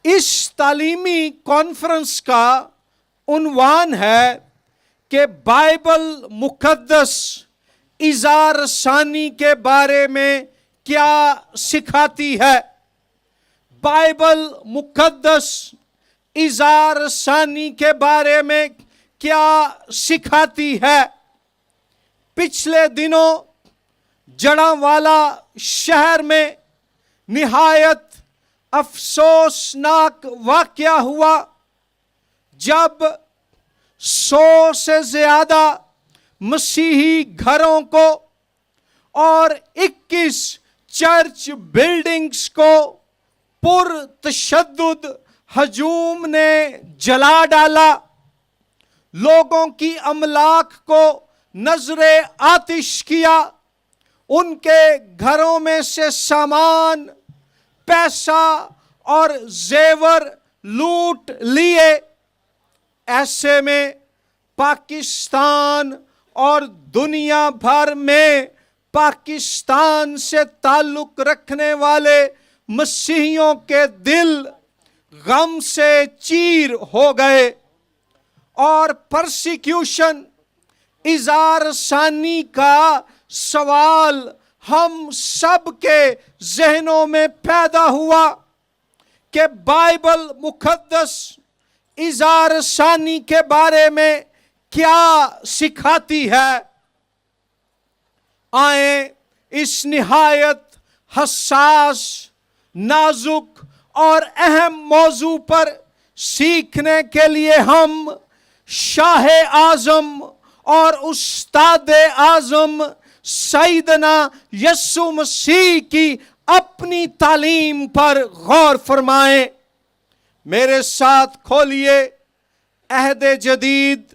اس تعلیمی کانفرنس کا عنوان ہے کہ بائبل مقدس اظہار ثانی کے بارے میں کیا سکھاتی ہے۔ بائبل مقدس اظہار ثانی کے بارے میں کیا سکھاتی ہے۔ پچھلے دنوں جڑاوالا شہر میں نہایت افسوسناک واقعہ ہوا جب 100 سے زیادہ مسیحی گھروں کو اور 21 چرچ بلڈنگز کو پرتشدد ہجوم نے جلا ڈالا۔ لوگوں کی املاک کو نذر آتش کیا، ان کے گھروں میں سے سامان، پیسہ اور زیور لوٹ لیے۔ ایسے میں پاکستان اور دنیا بھر میں پاکستان سے تعلق رکھنے والے مسیحیوں کے دل غم سے چیر ہو گئے، اور پرسیکیوشن اظہار ثانی کا سوال ہم سب کے ذہنوں میں پیدا ہوا کہ بائبل مقدس اظہار ثانی کے بارے میں کیا سکھاتی ہے۔ آئیں اس نہایت حساس، نازک اور اہم موضوع پر سیکھنے کے لیے ہم شاہ اعظم اور استاد اعظم سیدنا یسوع مسیح کی اپنی تعلیم پر غور فرمائیں۔ میرے ساتھ کھولیے عہد جدید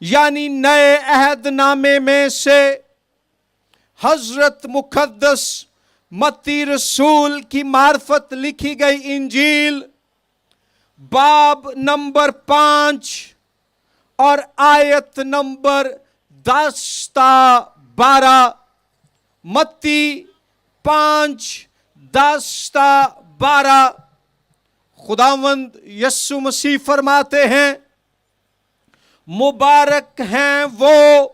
یعنی نئے عہد نامے میں سے حضرت مقدس متی رسول کی معرفت لکھی گئی انجیل، باب نمبر 5 اور آیت نمبر 10 تا 12۔ متی 5 10 تا 12۔ خداوند یسوع مسیح فرماتے ہیں، مبارک ہیں وہ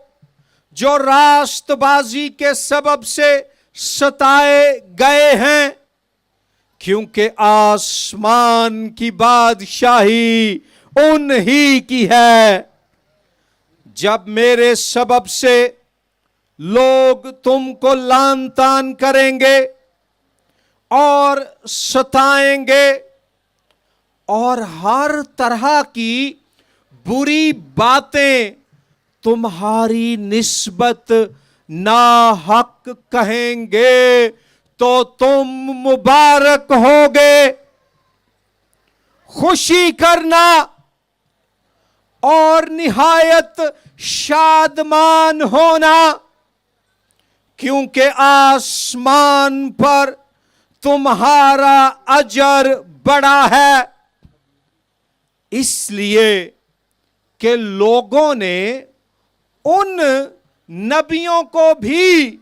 جو راست بازی کے سبب سے ستائے گئے ہیں، کیونکہ آسمان کی بادشاہی انہی کی ہے۔ جب میرے سبب سے لوگ تم کو لعن طعن کریں گے اور ستائیں گے اور ہر طرح کی بری باتیں تمہاری نسبت ناحق کہیں گے تو تم مبارک ہوگے۔ خوشی کرنا اور نہایت شادمان ہونا، کیونکہ آسمان پر تمہارا اجر بڑا ہے، اس لیے کہ لوگوں نے ان نبیوں کو بھی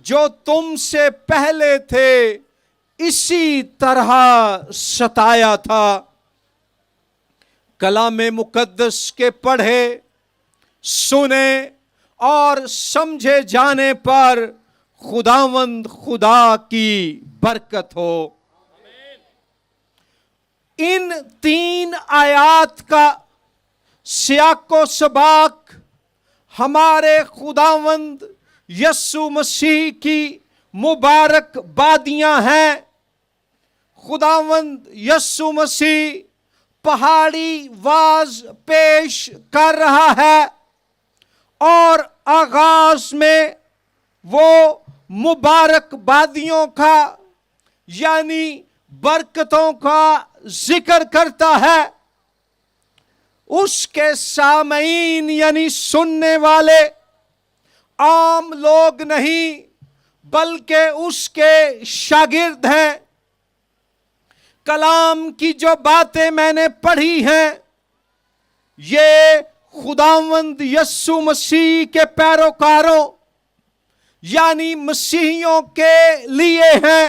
جو تم سے پہلے تھے اسی طرح ستایا تھا۔ کلام مقدس کے پڑھے، سنے اور سمجھے جانے پر خداوند خدا کی برکت ہو۔ ان 3 آیات کا سیاق و سباق ہمارے خداوند یسوع مسیح کی مبارک بادیاں ہیں۔ خداوند یسوع مسیح پہاڑی واز پیش کر رہا ہے، اور آغاز میں وہ مبارک بادیوں کا یعنی برکتوں کا ذکر کرتا ہے۔ اس کے سامعین یعنی سننے والے عام لوگ نہیں بلکہ اس کے شاگرد ہیں۔ کلام کی جو باتیں میں نے پڑھی ہیں یہ خداوند یسوع مسیح کے پیروکاروں یعنی مسیحیوں کے لیے ہیں۔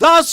10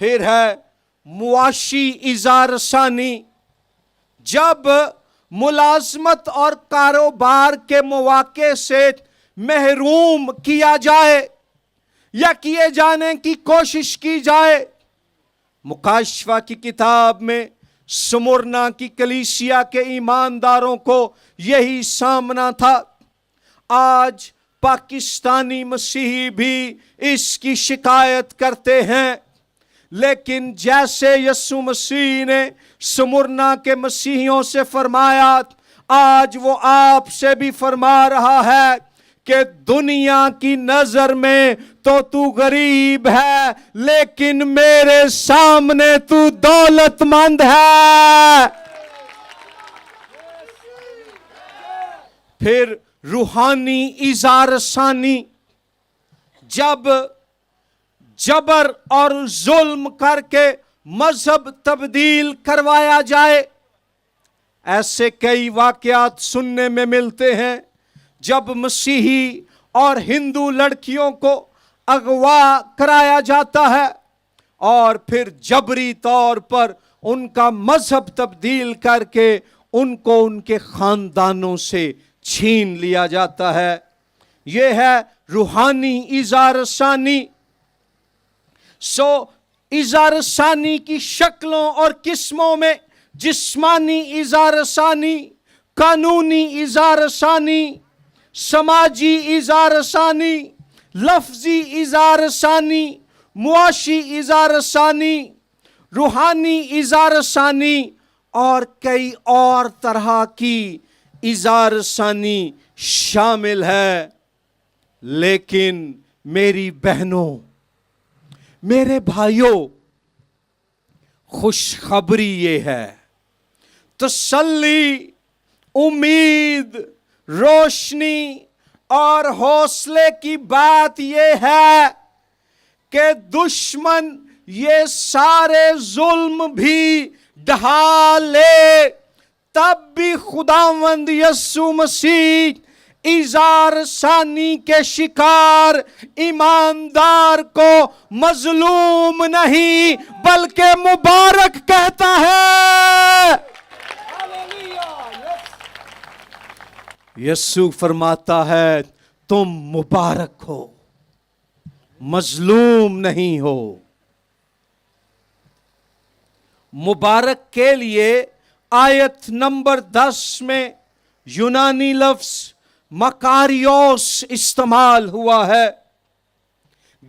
پھر ہے معاشی اظہار ثانی، جب ملازمت اور کاروبار کے مواقع سے محروم کیا جائے یا کیے جانے کی کوشش کی جائے۔ مکاشفہ کی کتاب میں سمرنا کی کلیسیا کے ایمانداروں کو یہی سامنا تھا۔ آج پاکستانی مسیحی بھی اس کی شکایت کرتے ہیں، لیکن جیسے یسوع مسیح نے سمرنا کے مسیحیوں سے فرمایا، آج وہ آپ سے بھی فرما رہا ہے کہ دنیا کی نظر میں تو غریب ہے، لیکن میرے سامنے تو دولت مند ہے۔ پھر روحانی اظہار ثانی، جب جبر اور ظلم کر کے مذہب تبدیل کروایا جائے۔ ایسے کئی واقعات سننے میں ملتے ہیں جب مسیحی اور ہندو لڑکیوں کو اغوا کرایا جاتا ہے اور پھر جبری طور پر ان کا مذہب تبدیل کر کے ان کو ان کے خاندانوں سے چھین لیا جاتا ہے۔ یہ ہے روحانی اظہار ثانی۔ اظہار ثانی کی شکلوں اور قسموں میں جسمانی اظہار ثانی، قانونی اظہار ثانی، سماجی اظہار ثانی، لفظی اظہار ثانی، معاشی اظہار ثانی، روحانی اظہار ثانی اور کئی اور طرح کی اظہار ثانی شامل ہے۔ لیکن میری بہنوں، میرے بھائیوں، خوشخبری یہ ہے، تسلی، امید، روشنی اور حوصلے کی بات یہ ہے کہ دشمن یہ سارے ظلم بھی ڈھا لے، تب بھی خداوند یسوع مسیح اظہار ثانی کے شکار ایماندار کو مظلوم نہیں بلکہ مبارک کہتا ہے۔ یسوع فرماتا ہے تم مبارک ہو، مظلوم نہیں ہو۔ مبارک کے لیے آیت نمبر 10 میں یونانی لفظ مکاریوس استعمال ہوا ہے۔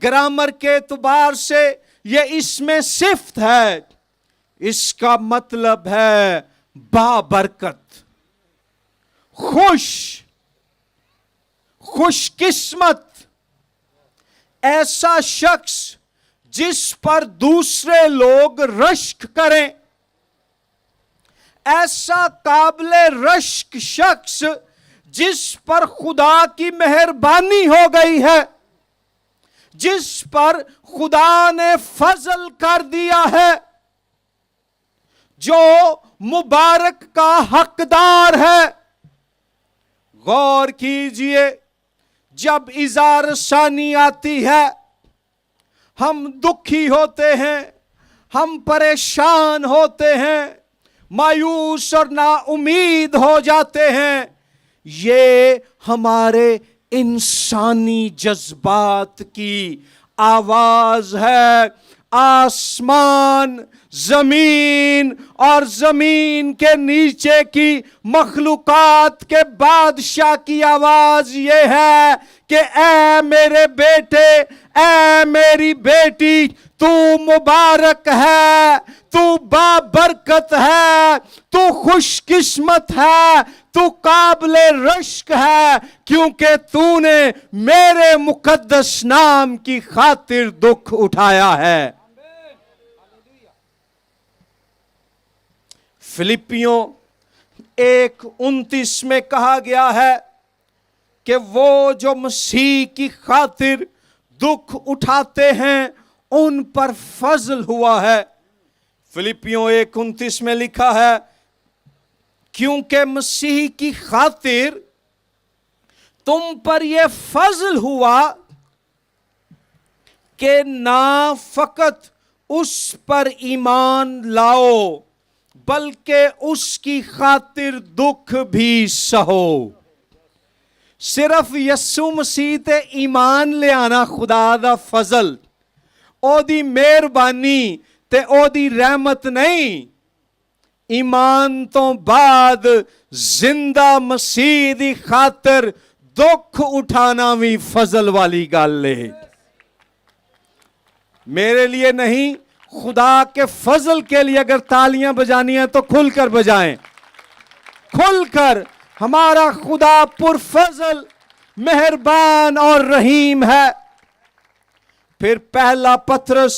گرامر کے اعتبار سے یہ اسم صفت ہے، اس کا مطلب ہے بابرکت، خوش قسمت، ایسا شخص جس پر دوسرے لوگ رشک کریں، ایسا قابل رشک شخص جس پر خدا کی مہربانی ہو گئی ہے، جس پر خدا نے فضل کر دیا ہے، جو مبارک کا حقدار ہے۔ غور کیجئے، جب اظہار ثانی آتی ہے، ہم دکھی ہوتے ہیں، ہم پریشان ہوتے ہیں، مایوس اور نا امید ہو جاتے ہیں۔ یہ ہمارے انسانی جذبات کی آواز ہے۔ آسمان، زمین اور زمین کے نیچے کی مخلوقات کے بادشاہ کی آواز یہ ہے کہ اے میرے بیٹے، اے میری بیٹی، تو مبارک ہے، تو بابرکت ہے، تو خوش قسمت ہے، تو قابل رشک ہے، کیونکہ تو نے میرے مقدس نام کی خاطر دکھ اٹھایا ہے۔ فلپیوں 1:29 میں کہا گیا ہے کہ وہ جو مسیح کی خاطر دکھ اٹھاتے ہیں ان پر فضل ہوا ہے۔ فلپیوں 1:29 میں لکھا ہے کیونکہ مسیح کی خاطر تم پر یہ فضل ہوا کہ نہ فقط اس پر ایمان لاؤ بلکہ اس کی خاطر دکھ بھی سہو. صرف یسو مسیح تے ایمان لے آنا خدا دا فضل او دی مہربانی تے او دی رحمت نہیں. ایمان تو بعد زندہ مسیح دی خاطر دکھ اٹھانا بھی فضل والی گل ہے. میرے لیے نہیں، خدا کے فضل کے لیے اگر تالیاں بجانی ہیں تو کھل کر بجائیں، کھل کر. ہمارا خدا پرفضل، مہربان اور رحیم ہے. پھر پہلا پطرس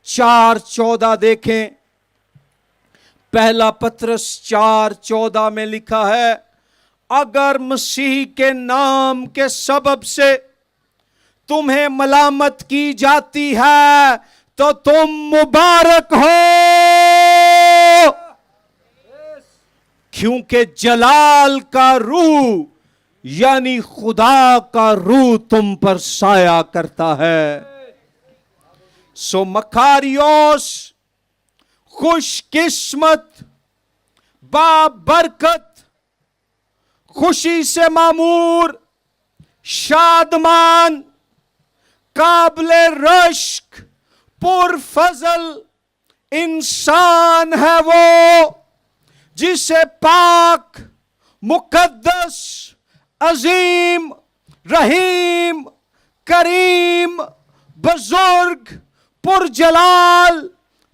4:14 دیکھیں. پہلا پطرس 4:14 میں لکھا ہے، اگر مسیح کے نام کے سبب سے تمہیں ملامت کی جاتی ہے تو تم مبارک ہو، کیونکہ جلال کا روح یعنی خدا کا روح تم پر سایہ کرتا ہے. سو مکاریوس خوش قسمت، بابرکت، خوشی سے معمور، شادمان، قابل رشک، پرفضل انسان ہے وہ جسے پاک، مقدس، عظیم، رحیم، کریم، بزرگ، پرجلال،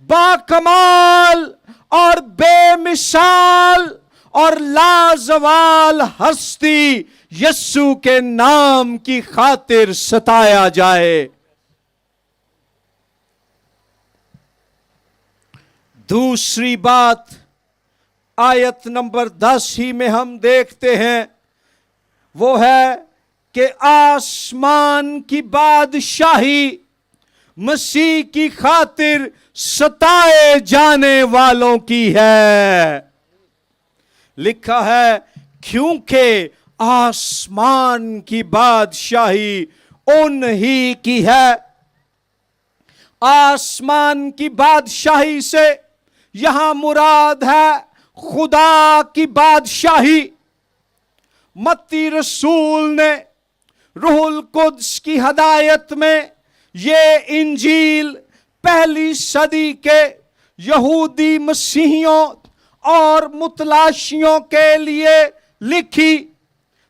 باکمال اور بے مثال اور لازوال ہستی یسوع کے نام کی خاطر ستایا جائے. دوسری بات آیت نمبر 10 ہی میں ہم دیکھتے ہیں، وہ ہے کہ آسمان کی بادشاہی مسیح کی خاطر ستائے جانے والوں کی ہے. لکھا ہے کیونکہ آسمان کی بادشاہی ان ہی کی ہے. آسمان کی بادشاہی سے یہاں مراد ہے خدا کی بادشاہی. متی رسول نے روح القدس کی ہدایت میں یہ انجیل پہلی صدی کے یہودی مسیحیوں اور متلاشیوں کے لیے لکھی.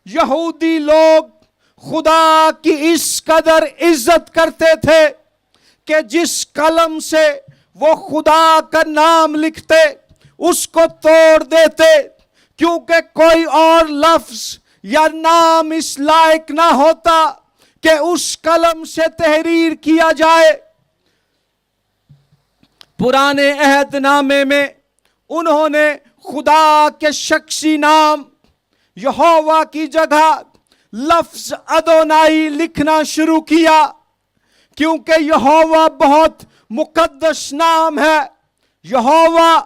یہودی لوگ خدا کی اس قدر عزت کرتے تھے کہ جس قلم سے وہ خدا کا نام لکھتے اس کو توڑ دیتے، کیونکہ کوئی اور لفظ یا نام اس لائق نہ ہوتا کہ اس قلم سے تحریر کیا جائے. پرانے عہد نامے میں انہوں نے خدا کے شخصی نام یہوہ کی جگہ لفظ ادونائی لکھنا شروع کیا، کیونکہ یہوہ بہت مقدس نام ہے. یہوہ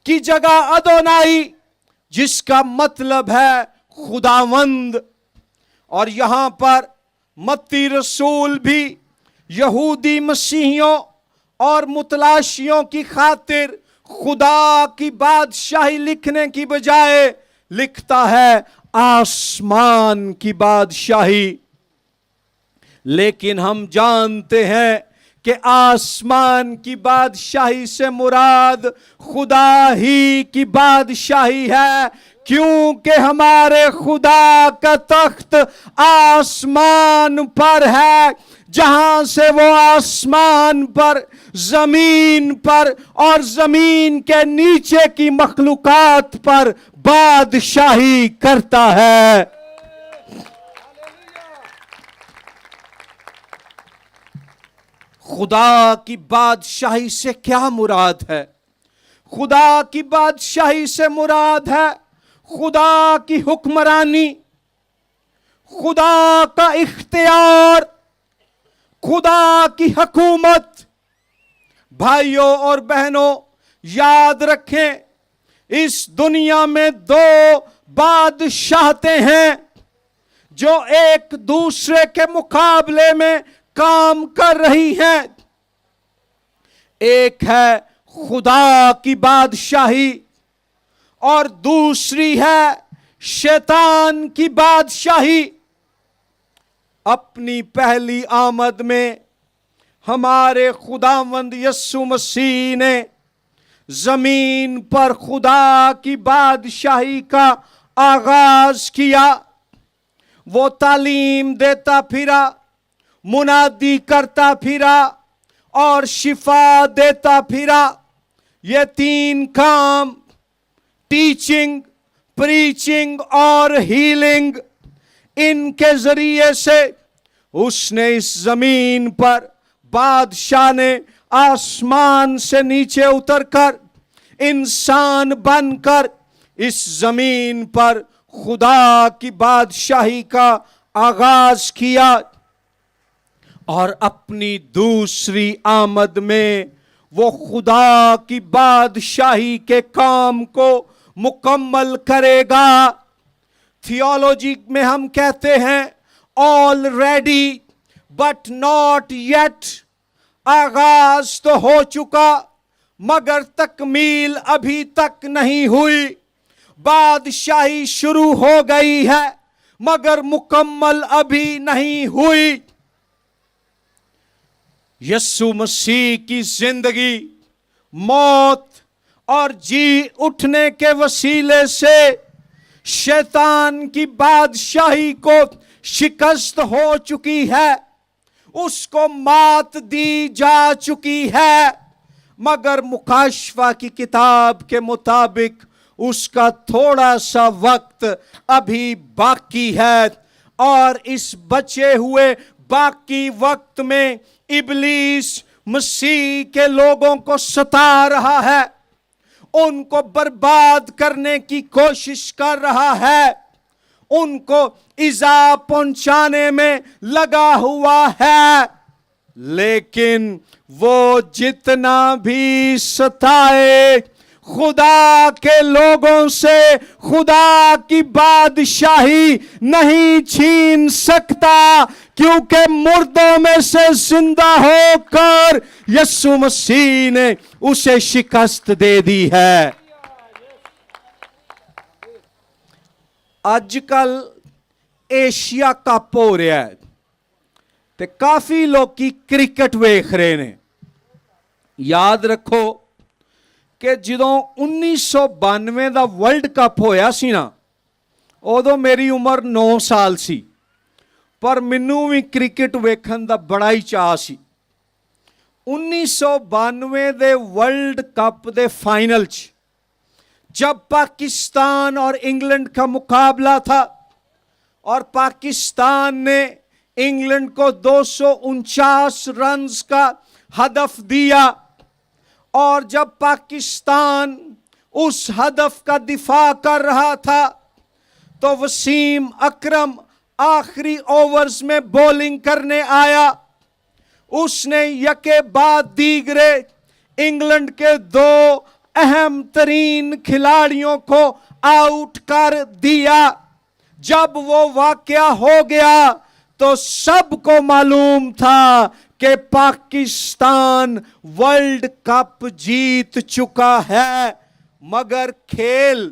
کی جگہ ادونائی، جس کا مطلب ہے خداوند. اور یہاں پر متی رسول بھی یہودی مسیحیوں اور متلاشیوں کی خاطر خدا کی بادشاہی لکھنے کی بجائے لکھتا ہے آسمان کی بادشاہی. لیکن ہم جانتے ہیں کہ آسمان کی بادشاہی سے مراد خدا ہی کی بادشاہی ہے، کیونکہ ہمارے خدا کا تخت آسمان پر ہے، جہاں سے وہ آسمان پر، زمین پر اور زمین کے نیچے کی مخلوقات پر بادشاہی کرتا ہے. خدا کی بادشاہی سے کیا مراد ہے؟ خدا کی بادشاہی سے مراد ہے خدا کی حکمرانی، خدا کا اختیار، خدا کی حکومت. بھائیوں اور بہنوں، یاد رکھیں اس دنیا میں دو بادشاہتیں ہیں جو ایک دوسرے کے مقابلے میں کام کر رہی ہیں. ایک ہے خدا کی بادشاہی اور دوسری ہے شیطان کی بادشاہی. اپنی پہلی آمد میں ہمارے خداوند یسوع مسیح نے زمین پر خدا کی بادشاہی کا آغاز کیا. وہ تعلیم دیتا پھرا, منادی کرتا پھرا اور شفا دیتا پھرا. یہ تین کام, ٹیچنگ, پریچنگ اور ہیلنگ, ان کے ذریعے سے اس نے اس زمین پر, بادشاہ نے آسمان سے نیچے اتر کر انسان بن کر اس زمین پر خدا کی بادشاہی کا آغاز کیا. اور اپنی دوسری آمد میں وہ خدا کی بادشاہی کے کام کو مکمل کرے گا. تھیولوجی میں ہم کہتے ہیں already but not yet. آغاز تو ہو چکا مگر تکمیل ابھی تک نہیں ہوئی. بادشاہی شروع ہو گئی ہے مگر مکمل ابھی نہیں ہوئی. یسوع مسیح کی زندگی, موت اور جی اٹھنے کے وسیلے سے شیطان کی بادشاہی کو شکست ہو چکی ہے, اس کو مات دی جا چکی ہے. مگر مکاشفہ کی کتاب کے مطابق اس کا تھوڑا سا وقت ابھی باقی ہے, اور اس بچے ہوئے باقی وقت میں ابلیس مسیح کے لوگوں کو ستا رہا ہے, ان کو برباد کرنے کی کوشش کر رہا ہے, ان کو ایذا پہنچانے میں لگا ہوا ہے. لیکن وہ جتنا بھی ستائے, خدا کے لوگوں سے خدا کی بادشاہی نہیں چھین سکتا, کیونکہ مردوں میں سے زندہ ہو کر یسوع مسیح نے اسے شکست دے دی ہے. اج کل ایشیا کپ ہو رہا ہے تے کافی لوگ کرکٹ ویکھ رہے نے. یاد رکھو کہ جدوں 1992 دا ورلڈ کپ ہویا سی نا, ادو میری عمر 9 سال سی, پر مینوں بھی کرکٹ ویکھن دا بڑا ہی چاہ سی. 1992 دے ورلڈ کپ دے فائنل چ جب پاکستان اور انگلینڈ کا مقابلہ تھا اور پاکستان نے انگلینڈ کو 249 رنز کا ہدف دیا, اور جب پاکستان اس ہدف کا دفاع کر رہا تھا تو وسیم اکرم آخری اوورز میں بولنگ کرنے آیا. اس نے یکے بعد دیگرے انگلینڈ کے 2 اہم ترین کھلاڑیوں کو آؤٹ کر دیا. جب وہ واقعہ ہو گیا تو سب کو معلوم تھا کہ پاکستان ورلڈ کپ جیت چکا ہے, مگر کھیل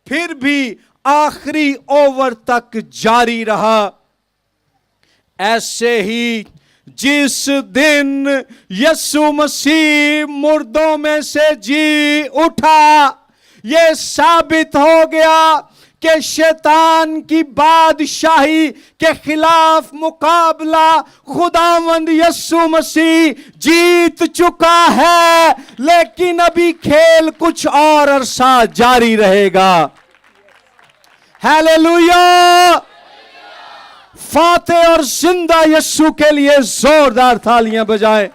پھر بھی آخری اوور تک جاری رہا. ایسے ہی جس دن یسوع مسیح مردوں میں سے جی اٹھا, یہ ثابت ہو گیا کہ شیطان کی بادشاہی کے خلاف مقابلہ خداوند یسوع مسیح جیت چکا ہے. لیکن ابھی کھیل کچھ اور عرصہ جاری رہے گا. ہیلیلویا! فاتح اور زندہ یسوع کے لیے زوردار تالیاں بجائیں.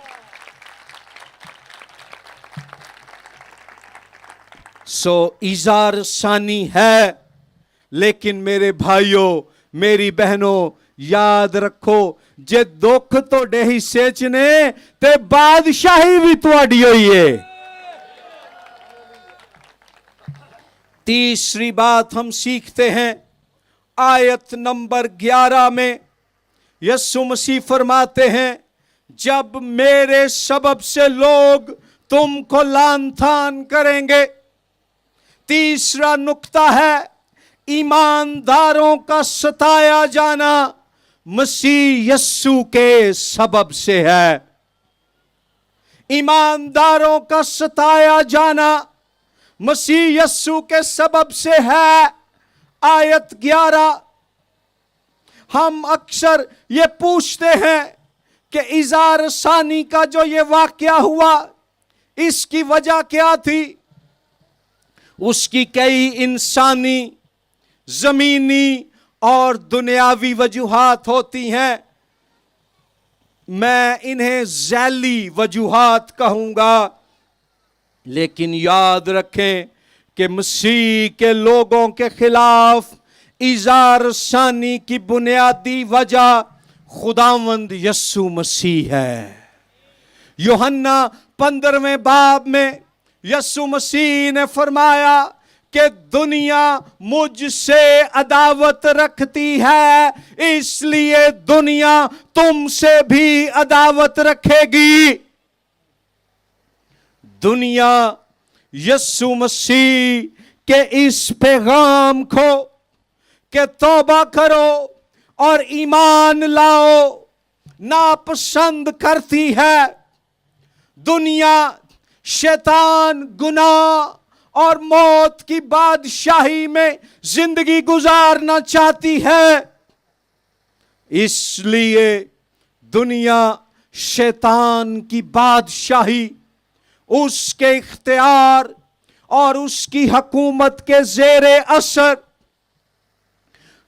اظہار ثانی ہے, لیکن میرے بھائیوں میری بہنوں یاد رکھو, جے دکھ تو ڈے حصے چ نے تے بادشاہی بھی تواڈی ہوئی ہے. تیسری بات ہم سیکھتے ہیں آیت نمبر 11 میں یسوع مسیح فرماتے ہیں, جب میرے سبب سے لوگ تم کو لان تان کریں گے۔ تیسرا نقطہ ہے ایمانداروں کا ستایا جانا مسیح یسوع کے سبب سے ہے۔ ایمانداروں کا ستایا جانا مسیح یسوع کے سبب سے ہے۔ آیت 11، ہم اکثر یہ پوچھتے ہیں کہ اظہار ثانی کا جو یہ واقعہ ہوا اس کی وجہ کیا تھی؟ اس کی کئی انسانی، زمینی اور دنیاوی وجوہات ہوتی ہیں۔ میں انہیں ذیلی وجوہات کہوں گا، لیکن یاد رکھیں کہ مسیح کے لوگوں کے خلاف اظہار ثانی کی بنیادی وجہ خداوند یسوع مسیح ہے۔ یوحنا 15ویں باب میں یسوع مسیح نے فرمایا کہ دنیا مجھ سے عداوت رکھتی ہے، اس لیے دنیا تم سے بھی عداوت رکھے گی۔ دنیا یسوع مسیح کے اس پیغام کو کہ توبہ کرو اور ایمان لاؤ ناپسند کرتی ہے۔ دنیا شیطان، گناہ اور موت کی بادشاہی میں زندگی گزارنا چاہتی ہے۔ اس لیے دنیا شیطان کی بادشاہی، اس کے اختیار اور اس کی حکومت کے زیر اثر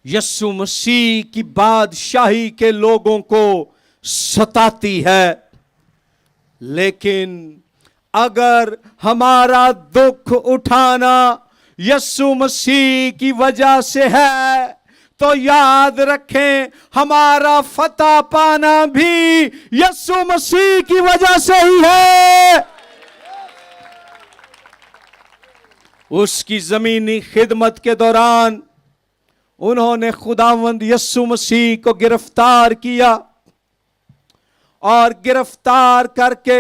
یسوع مسیح کی بادشاہی کے لوگوں کو ستاتی ہے۔ لیکن اگر ہمارا دکھ اٹھانا یسوع مسیح کی وجہ سے ہے تو یاد رکھیں ہمارا فتح پانا بھی یسوع مسیح کی وجہ سے ہی ہے۔ اس کی زمینی خدمت کے دوران انہوں نے خداوند یسوع مسیح کو گرفتار کیا اور گرفتار کر کے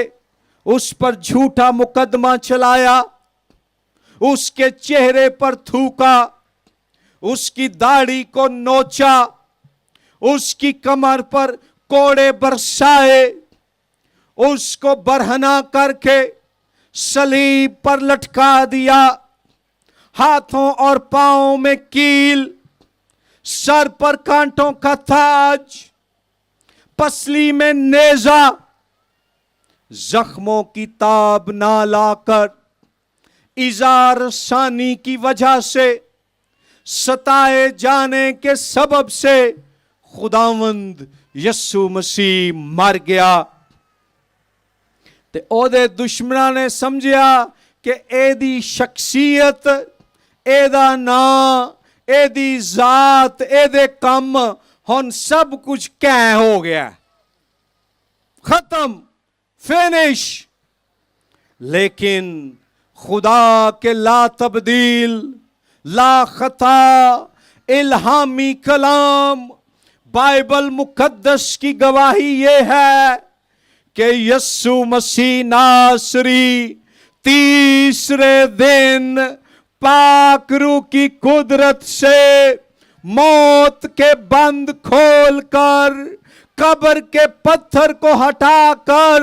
اس پر جھوٹا مقدمہ چلایا، اس کے چہرے پر تھوکا، اس کی داڑھی کو نوچا، اس کی کمر پر کوڑے برسائے، اس کو برہنہ کر کے صلیب پر لٹکا دیا، ہاتھوں اور پاؤں میں کیل، سر پر کانٹوں کا تاج، پسلی میں نیزہ، زخموں کی تاب نہ لا کر اظہار ثانی کی وجہ سے ستائے جانے کے سبب سے خداوند یسوع مسیح مر گیا۔ تے او دے دشمناں نے سمجھیا کہ اے دی شخصیت، اے دا نام، اے دی ذات، اے دے کم ہن سب کچھ کہیں ہو گیا، ختم، فینش۔ لیکن خدا کے لا تبدیل، لا خطا، الہامی کلام بائبل مقدس کی گواہی یہ ہے کہ یسوع مسیح ناصری تیسرے دن پاک روح کی قدرت سے موت کے بند کھول کر، قبر کے پتھر کو ہٹا کر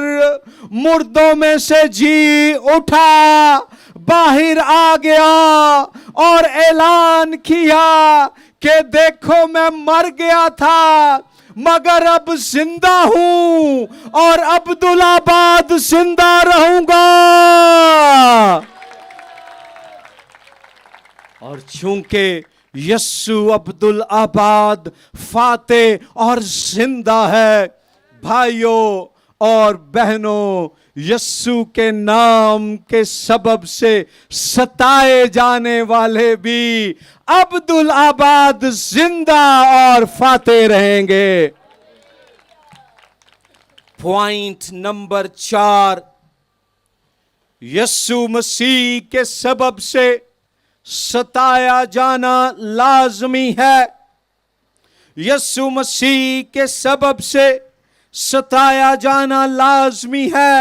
مردوں میں سے جی اٹھا، باہر آ گیا اور اعلان کیا کہ دیکھو میں مر گیا تھا مگر اب زندہ ہوں اور عبدالآباد زندہ رہوں گا۔ اور چونکہ یسوع عبدالآباد فاتح اور زندہ ہے، بھائیوں اور بہنوں، یسوع کے نام کے سبب سے ستائے جانے والے بھی عبدالآباد زندہ اور فاتح رہیں گے۔ پوائنٹ نمبر 4، یسوع مسیح کے سبب سے ستایا جانا لازمی ہے۔ یسوع مسیح کے سبب سے ستایا جانا لازمی ہے۔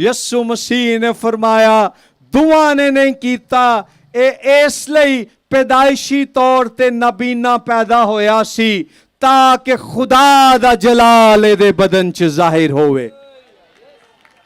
ਯਿਸੂ ਮਸੀਹ ਨੇ ਫਰਮਾਇਆ ਦੁਆ ਨੇ ਨਹੀਂ ਕੀਤਾ, ਇਹ ਇਸ ਲਈ ਪੈਦਾਇਸ਼ੀ ਤੌਰ ਤੇ ਨਬੀਨਾ ਪੈਦਾ ਹੋਇਆ ਸੀ ਤਾਂ ਕਿ ਖੁਦਾ ਦਾ ਜਲਾਲ ਇਹਦੇ ਬਦਨ 'ਚ ਜ਼ਾਹਿਰ ਹੋਵੇ।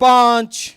5,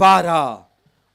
12,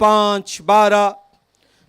5:12,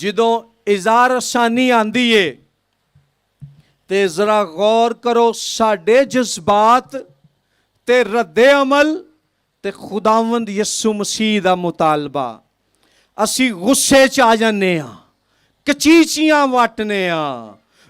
ਜਦੋਂ ਇਜ਼ਾਰਸਾਨੀ ਆਂਦੀ ਏ ਤੇ ਜ਼ਰਾ ਗੌਰ ਕਰੋ, ਸਾਡੇ ਜਜ਼ਬਾਤ ਤੇ ਰੱਦੇ ਅਮਲ ਤੇ ਖੁਦਾਵੰਦ ਯਿਸੂ ਮਸੀਹ ਦਾ ਮੁਤਾਲਬਾ, ਅਸੀਂ ਗੁੱਸੇ 'ਚ ਆ ਜਾਂਦੇ ਆ, ਕਚੀਚੀਆਂ ਵਟਨੇ ਆ,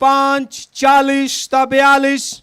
5:40-42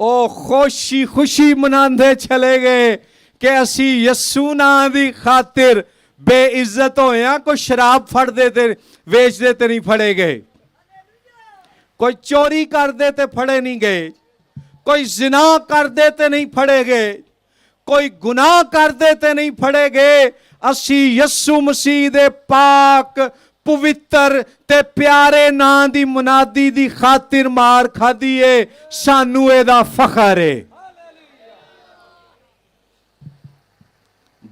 ਉਹ ਖੁਸ਼ੀ ਮਨਾਉਂਦੇ ਚਲੇ ਗਏ ਕਿ ਅਸੀਂ ਯਿਸੂ ਨਾਂ ਦੀ ਖਾਤਰ ਬੇਇੱਜ਼ਤ ਹੋਇਆ। ਕੋਈ ਸ਼ਰਾਬ ਫੜਦੇ ਤੇ ਵੇਚਦੇ ਤੇ ਨਹੀਂ ਫੜੇ ਗਏ, ਕੋਈ ਚੋਰੀ ਕਰਦੇ ਤੇ ਫੜੇ ਨਹੀਂ ਗਏ, ਕੋਈ ਜ਼ਿਨਾ ਕਰਦੇ ਤੇ ਨਹੀਂ ਫੜੇ ਗਏ, ਕੋਈ ਗੁਨਾਹ ਕਰਦੇ ਤੇ ਨਹੀਂ ਫੜੇ ਗਏ। ਅਸੀਂ ਯਿਸੂ ਮਸੀਹ ਦੇ ਪਾਕ ਪਵਿੱਤਰ ਤੇ ਪਿਆਰੇ ਨਾਂ ਦੀ ਮੁਨਾਦੀ ਦੀ ਖਾਤਰ ਮਾਰ ਖਾਧੀ ਏ। ਸਾਨੂੰ ਇਹਦਾ ਫਖਰ ਏ।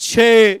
6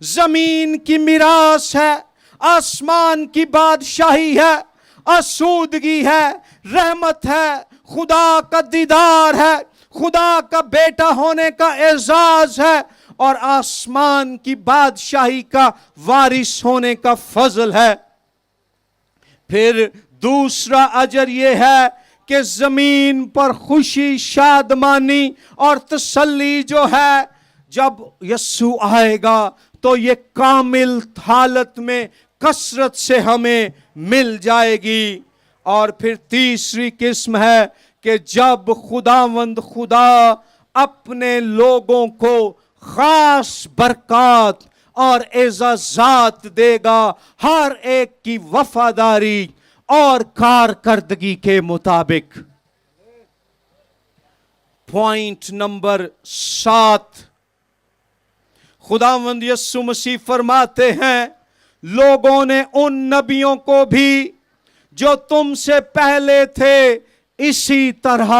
زمین کی میراث ہے، آسمان کی بادشاہی ہے، آسودگی ہے، رحمت ہے، خدا کا دیدار ہے، خدا کا بیٹا ہونے کا اعزاز ہے، اور آسمان کی بادشاہی کا وارث ہونے کا فضل ہے۔ پھر دوسرا اجر یہ ہے کہ زمین پر خوشی، شادمانی اور تسلی جو ہے، جب یسوع آئے گا تو یہ کامل حالت میں کثرت سے ہمیں مل جائے گی۔ اور پھر تیسری قسم ہے کہ جب خداوند خدا اپنے لوگوں کو خاص برکات اور اعزازات دے گا، ہر ایک کی وفاداری اور کارکردگی کے مطابق۔ پوائنٹ نمبر 7، خداوند یسوع مسیح فرماتے ہیں، لوگوں نے ان نبیوں کو بھی جو تم سے پہلے تھے اسی طرح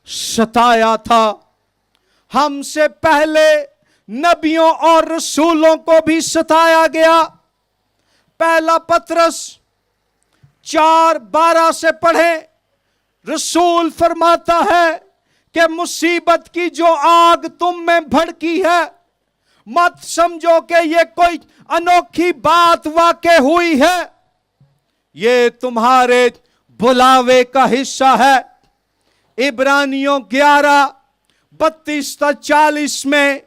ستایا تھا۔ ہم سے پہلے نبیوں اور رسولوں کو بھی ستایا گیا۔ پہلا پطرس 4:12 سے پڑھیں، رسول فرماتا ہے کہ مصیبت کی جو آگ تم میں بھڑکی ہے، مت سمجھو کہ یہ کوئی انوکھی بات واقع ہوئی ہے، یہ تمہارے بلاوے کا حصہ ہے۔ عبرانیوں 11:32-40 میں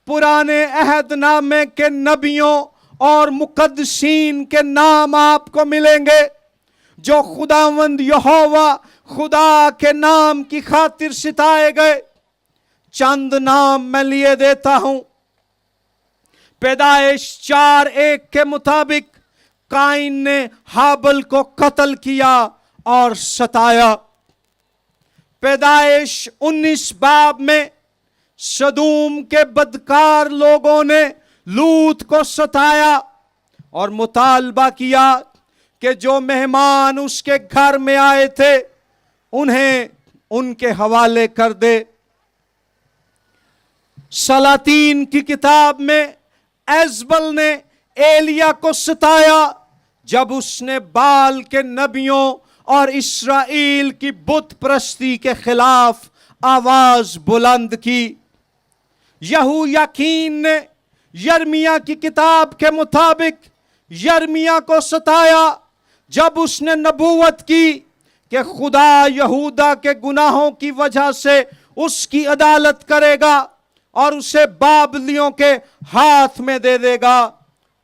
پرانے عہد نامے کے نبیوں اور مقدسین کے نام آپ کو ملیں گے جو خداوند یہوہ خدا کے نام کی خاطر ستائے گئے۔ چند نام میں لیے دیتا ہوں۔ پیدائش 4:1 کے مطابق قائن نے ہابل کو قتل کیا اور ستایا۔ پیدائش 19 باب میں سدوم کے بدکار لوگوں نے لوط کو ستایا اور مطالبہ کیا کہ جو مہمان اس کے گھر میں آئے تھے انہیں ان کے حوالے کر دے۔ سلاطین کی کتاب میں ایزبل نے ایلیا کو ستایا جب اس نے بال کے نبیوں اور اسرائیل کی بت پرستی کے خلاف آواز بلند کی۔ یہویاکین نے یرمیہ کی کتاب کے مطابق یرمیہ کو ستایا جب اس نے نبوت کی کہ خدا یہودا کے گناہوں کی وجہ سے اس کی عدالت کرے گا اور اسے بابلیوں کے ہاتھ میں دے دے گا۔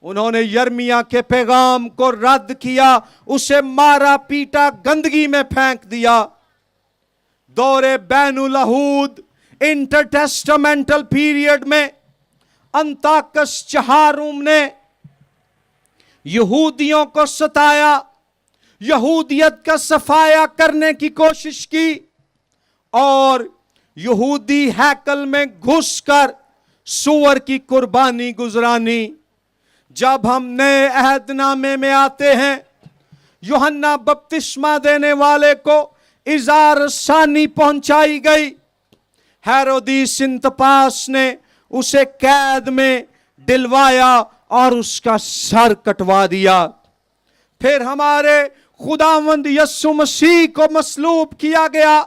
انہوں نے یرمیہ کے پیغام کو رد کیا، اسے مارا پیٹا، گندگی میں پھینک دیا۔ دور بین الہود انٹرٹیسٹمنٹل پیریڈ میں انتاکس چہارم نے یہودیوں کو ستایا، یہودیت کا صفایا کرنے کی کوشش کی اور یہودی ہیکل میں گھس کر سور کی قربانی گزرانی۔ جب ہم نئے عہد نامے میں آتے ہیں، یوحنا بپتسمہ دینے والے کو اظہار ثانی پہنچائی گئی۔ ہیرودیس انتپاس نے اسے قید میں ڈلوایا اور اس کا سر کٹوا دیا۔ پھر ہمارے خداوند یسوع مسیح کو مصلوب کیا گیا۔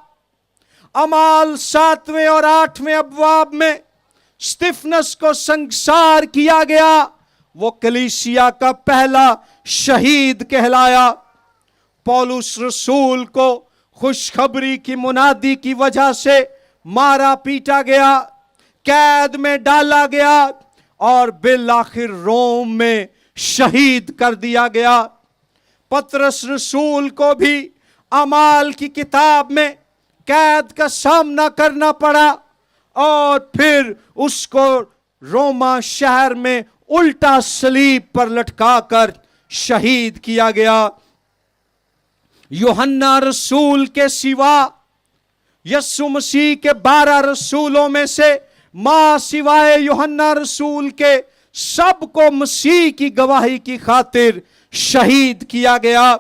اعمال 7 اور 8 ابواب میں اسطفنس کو سنگسار کیا گیا، وہ کلیسیا کا پہلا شہید کہلایا۔ پولس رسول کو خوشخبری کی منادی کی وجہ سے مارا پیٹا گیا، قید میں ڈالا گیا اور بالآخر روم میں شہید کر دیا گیا۔ پطرس رسول کو بھی اعمال کی کتاب میں قید کا سامنا کرنا پڑا اور پھر اس کو روما شہر میں الٹا صلیب پر لٹکا کر شہید کیا گیا۔ یوحنا رسول کے سوا یسوع مسیح کے 12 رسولوں میں سے ماں سوائے یوحنا رسول کے سب کو مسیح کی گواہی کی خاطر شہید کیا گیا۔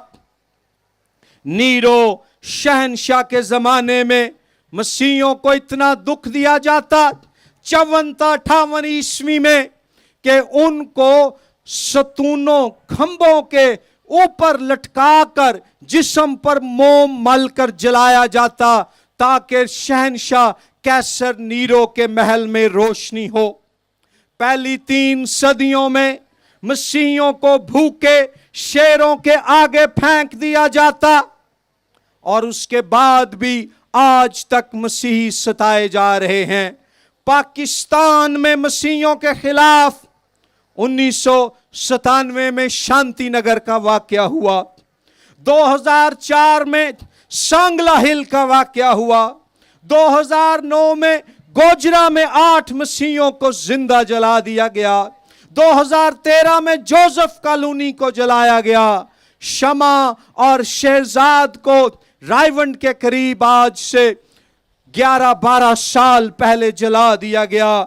نیرو شہنشاہ کے زمانے میں مسیحیوں کو اتنا دکھ دیا جاتا 54 58 عیسوی میں کہ ان کو ستونوں کھمبوں کے اوپر لٹکا کر جسم پر موم مل کر جلایا جاتا تاکہ شہنشاہ کیسر نیرو کے محل میں روشنی ہو۔ پہلی 3 صدیوں میں مسیحیوں کو بھوکے شیروں کے آگے پھینک دیا جاتا، اور اس کے بعد بھی آج تک مسیحی ستائے جا رہے ہیں۔ پاکستان میں مسیحیوں کے خلاف 1997 میں شانتی نگر کا واقعہ ہوا، 2004 میں سانگلا ہل کا واقعہ ہوا، 2009 میں گوجرا میں 8 مسیحیوں کو زندہ جلا دیا گیا، 2013 میں جوزف کالونی کو جلایا گیا، شمع اور شہزاد کو رائیونڈ کے قریب آج سے 11-12 سال پہلے جلا دیا گیا۔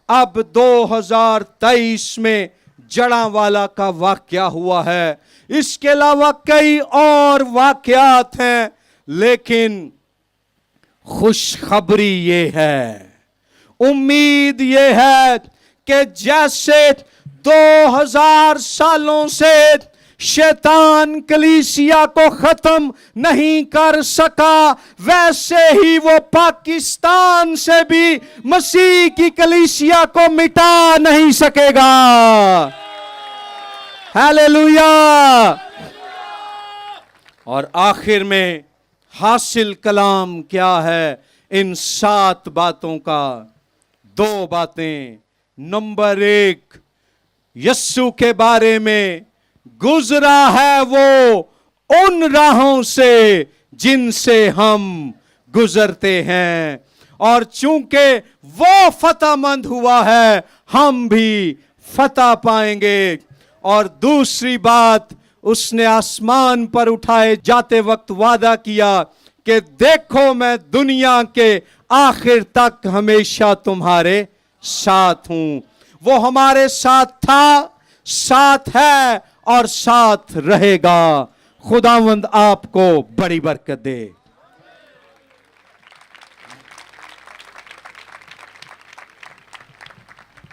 اب 2023 میں جڑاں والا کا واقعہ ہوا ہے، اس کے علاوہ کئی اور واقعات ہیں، لیکن خوشخبری یہ ہے، امید یہ ہے کہ جیسے 2000 سالوں سے شیطان کلیسیا کو ختم نہیں کر سکا، ویسے ہی وہ پاکستان سے بھی مسیح کی کلیسیا کو مٹا نہیں سکے گا۔ ہیلیلویا۔ اور آخر میں حاصل کلام کیا ہے ان 7 باتوں کا؟ 2 باتیں۔ نمبر 1، یسوع کے بارے میں گزرا ہے وہ ان راہوں سے جن سے ہم گزرتے ہیں، اور چونکہ وہ فتح مند ہوا ہے ہم بھی فتح پائیں گے۔ اور دوسری بات، اس نے آسمان پر اٹھائے جاتے وقت وعدہ کیا کہ دیکھو میں دنیا کے آخر تک ہمیشہ تمہارے ساتھ ہوں۔ وہ ہمارے ساتھ تھا، ساتھ ہے اور ساتھ رہے گا۔ خداوند آپ کو بڑی برکت دے۔